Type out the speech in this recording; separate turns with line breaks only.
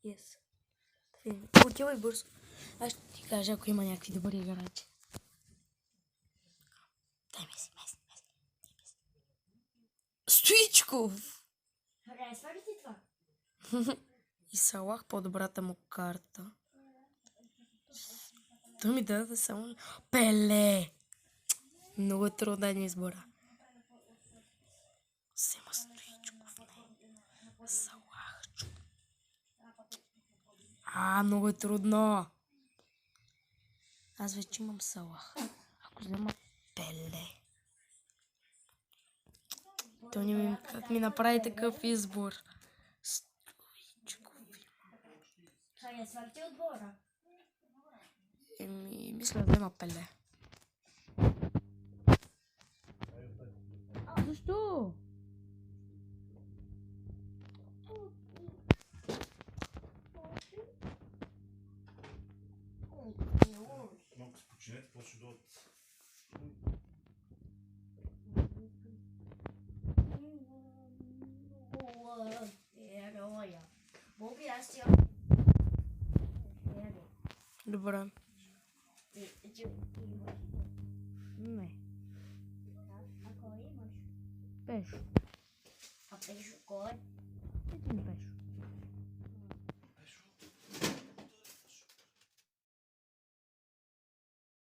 Yes. Отивай бързо. Аз ще ти кажа, ако има някакви добри играчи. Дай Меси. Стоичков!
Харесва ли ти това?
И Салах по-добрата му карта. Той ми даде само... Пеле! Много е труден избора. Взема Стоичков. Не. Салах. Много е трудно. Аз вече имам Салах. Ако взема Пеле... Той не ми как ми направи такъв избор. Стоичков.
Харесва ли ти отбора?
Мисля да взема Пеле. Защо?
Малко се починете, после ще дойдат.
Героя. Боби, аз ти
Добре.
ти имаш.
Не.
А кой имаш?
Пешо.
А Пешо кой?
Един Пешо.